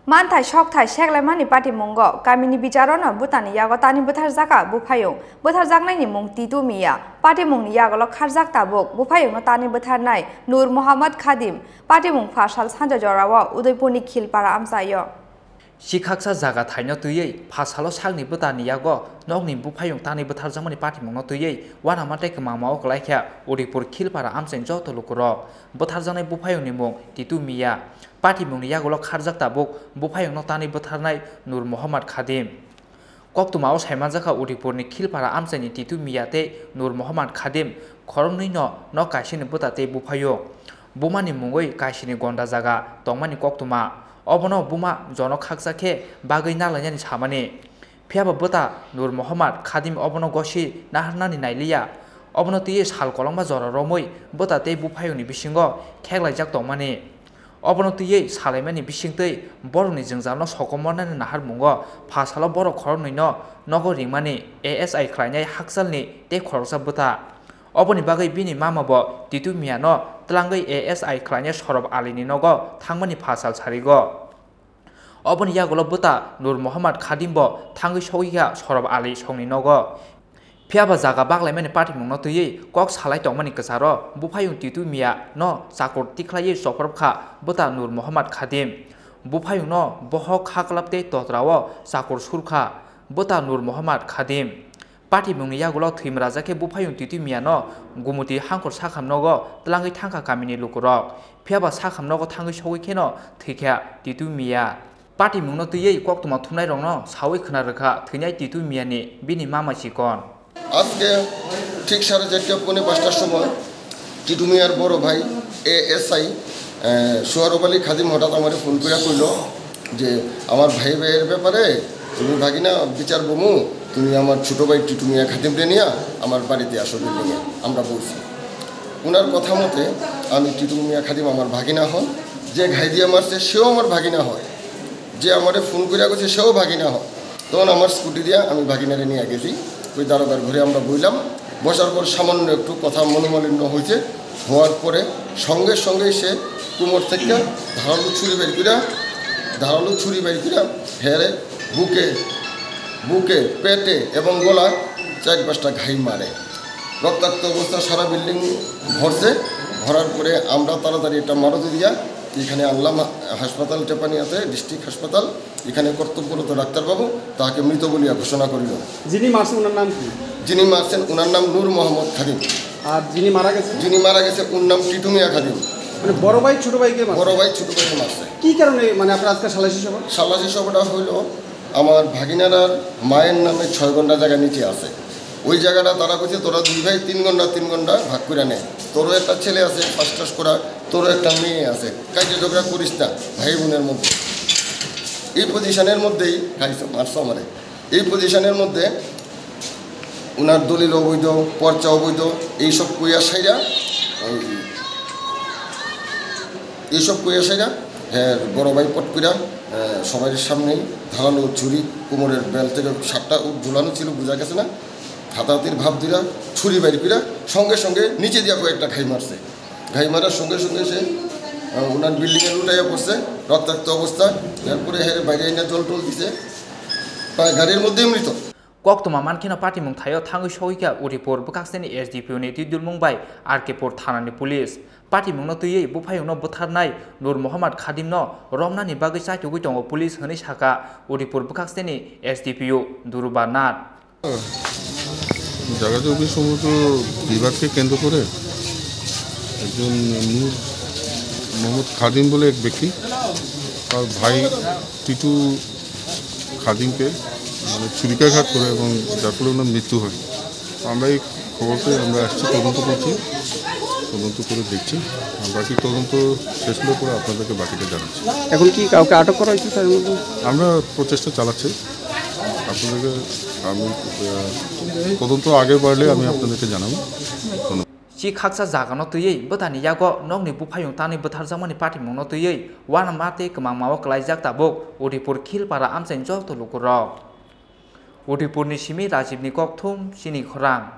Manthai Shokthai Sheklamani Party Mongo, Kamini Bicharona, Butani Yagotani Butarzaka, Bupayo, Butarzaknai Mung Titu Mia, Party Mung Yagolo Karzak Tabok, Bupayo Notani Butarnai, Nur Muhammad Khadim, Party Mung Fashal Sanja Jorawa, Udaypuni Kil Para Amsayo. Shikaksa Zaga Taino to ye, Pasalo Sagni Butani Yago, Nogni Bupayong Tani Butarzamani Party Mongo to ye, one Amatek Mama like her, Udipur Kil Para Amsen Joto Lukuro, Butarzane Bupayo Nimong, Titu Mia. Party Mung Yagolo Karzak Tabok, Bupayong Notani Butarnai, Nur Muhammad Khadim. Koktumaos Hemanzaka Udipurni Kilpara Amsani Titu Miyate, Nur Muhammad Khadim, Koroni no Kashini Butate Bupayo. Bumani Mungoi Kashini Gonda Zaga, Tongmani Koktuma, Obono Buma, Jono Kaksake, Bagay Nalanyan Chamani. Piaba Buta, Nur Muhammad Khadim Obono Goshi, Nahanani Nailia. Obono Ties Hal Koloma Zora Romoi, Butate Bupayoni Bishingo, Kegla Jak Tongmani. Obonotiye Salemani Bishingte, Boroni Zingzano Sokomona and Nahar Mungo, Pasala Boro Cornino, Nogo Rimani, ASI Krania Haxalni, De Corsa Buta. Oboni Bagay Bini Mamabo, Titu Miano, Tlangai ASI Krania Shorob Alini Nogo, Tangmani Pasal Sarigo. Oboni Yagolo Buta, Nur Muhammad Khadimbo, Tangi Shoya, Shorob Ali Shoni Nogo. Piaba Zaga Baglemani Party Monotoye, Cox Halai Domani Casaro, Bupayung Titu Mia, no, Sakor Tiklaye Sokorka, Buta Nur Muhammad Khadim, Bupayung no, Bohok Haklapte Totrawa, Sakor Surka, Buta Nur Muhammad Khadim. Party Mungiagulo Tim Razake Bupayung Titu Mia no, Gumuti Hankor Sakam Nogo, Tlangi Tanka Kamini Lukuro, Piaba Sakam Nogo Tangi Showikeno, Tika, Titu Mia. Party Monotoye, Koktuma Tunai Rono, Sawi Kanaraka, Tinya Titu Miani, Bini Mama Chikon. আজকে ঠিক 4:30-5টার সময় টিটু মিয়ার বড় ভাই ASI Sohrab Ali খাদিম হঠাৎ আমারে phone করে কইল যে আমার ভাইয়ের ব্যাপারে তুমি ভাগিনা বিচার বমু তুমি আমার ছোট ভাই টিটু মিয়া খাদিমরে নিয়া আমার বাড়িতে আসো বিল্ডিংয়ে আমরা বলছি ওনার কথা মতে আমি টিটু মিয়া খাদিম আমার ভাগিনা হন যে ঘাই দিয়া মারছে সেও আমার ভাগিনা হয় যে আমারে ফোন করে কইছে সেও ভাগিনা হয় তখন আমার স্কুটি দিয়া আমি ভাগিনারে নিয়ে গেছি ওই দারোগার ঘরে আমরা বইলাম বসার পর সামান্য একটু কথা মনোমালিন্য হয়েছে হওয়ার পরে সঙ্গে সঙ্গে সে কোমর থেকে ধারালো ছুরি বের করে হেরে বুকে পেটে এবং গলায় 4-5টা ঘাই মারে রক্তাক্ত অবস্থা সারা বিল্ডিং ভরার পরে আমরা তাড়াতাড়ি একটা মারুতি দিয়া এখানে আনলাম হাসপাতাল টেপানিয়াতে ডিস্ট্রিক্ট হাসপাতাল এখানে কর্তব্যরত ডাক্তারবাবু তাকে মৃত বলিয়া ঘোষণা করিল যিনি মারছেন ওনার নাম কি যিনি মারছেন ওনার নাম নূর মোহাম্মদ খাদিম আর যিনি মারা গেছে ওর নাম টিটু মিয়া খাদিম মানে বড় ভাই ছোট ভাইকে মারছে কি কারণে মানে আপনার আজকে সালাসি সভাটা হইল আমার ভাগিনারার মায়ের নামে 6 ঘন্টা জায়গা নিচে আছে ওই জায়গাটা তারা কইছে তোরা 2 ভাই 3 ঘন্টা ভাগ করে নে তোরও একটা ছেলে আছে ফার্স্ট ক্লাস করা তোরও একটা মেয়ে আছে কাজে ঝগড়া করিস না ভাই বোনের মধ্যে এই পজিশনের মধ্যেই খাইছে মারছে আমারে এই পজিশনের মধ্যে ওনার দলিল অবৈধ পর্চা অবৈধ এইসব কইয়া সাইরা হ্যাঁ বড় ভাই পট কইরা সবাই সামনেই ধারালো ছুরি কোমরের বেল থেকে 7টা ঝুলানো ছিল বোঝা গেছে না হাতাহাতির ভাব দিরা ছুরি বাইর কইরা সঙ্গে সঙ্গে নিচে দিয়া কয়েকটা ঘাই মারছে ঘাই মারার সঙ্গে সঙ্গে সে ওনার বিল্ডিংয়ে লুটাইয়া পড়ছে রক্তাক্ত অবস্থা এরপরে বাইরে এনে জল টল দিছে গাড়ির মধ্যে মৃত Koktuma Mankina Party Mung Tayo Tangu Shoika Uripur Bukakseni SDP Unity Dul Mumbai Arkepur Thanani Police Party Mung no Tuye Bupayung no Butarnai Nur Muhammad Khadim no Romnani Bagisai Tugutongo Police Hani Shaka Uripur Bukakseni SDPU Durubanat জায়গাজমি সমুদ্র বিভাগকে কেন্দ্র করে একজন নূর মোহাম্মদ খাদিম বলে এক ব্যক্তি তার ভাই টিটু খাদিমকে মানে ছুরিকাঘাত করে এবং যার ফলে ওনার মৃত্যু হয় আমরা এই খবর পেয়ে আমরা আসছি তদন্ত করছি তদন্ত করে দেখছি বাকি তদন্ত শেষ হলে পরে আপনাদেরকে বাকিটা জানাচ্ছি এখন কি কাউকে আটক করা হয়েছে তার মধ্যে আমরা প্রচেষ্টা চালাচ্ছি আপনাদেরকে আমি তদন্ত আগে বাড়লে আমি আপনাদেরকে জানাবো Shikaksa Zagano Tuye Butani Yago Nogni Bupayung Tani Butarjamani Party Mono Tuye Wana Mate Kamamawa Klaijak Tabok Udipur Kil Para Amsen Joto Lukuro Udipur Nishimi Rajiv Nikok Thum Shini Khorang